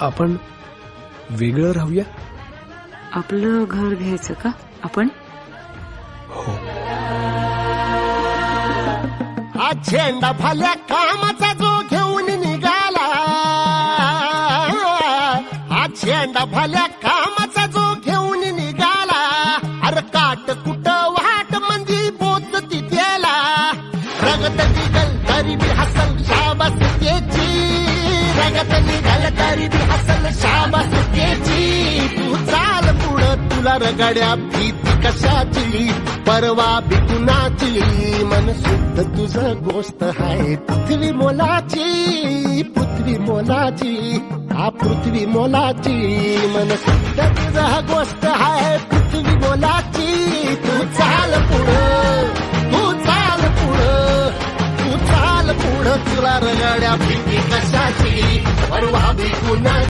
आपण वेगळं राहूया. आपलं घर घ्यायचं का आपण? हो. हा झेंडा भल्या कामाचा जो घेऊन निघाला, हा झेंडा भल्या कामाचा जो घेऊन निघाला, अरे काट कुट वाट मंदी बोत तिथेला, रगत निघल तरी बी हसल शाबास त्याची, रगत निघल तरी बी हसल शाबास त्याची. तू चाल पुढं तुला रगड्या भीती कशाची, परवा भी कुणाची, मन शुद्ध तुझं गोष्ट आहे पृथ्वी मोलाची, पृथ्वी मोलाची, हा पृथ्वी मोलाची, मन शुद्ध तुझं गोष्ट आहे पृथ्वी मोलाची. तू चाल पुढं, तू चाल पुढं, तू चाल पुढं, तुला रगड्या भीती कशाची, परवा भी कुणाची.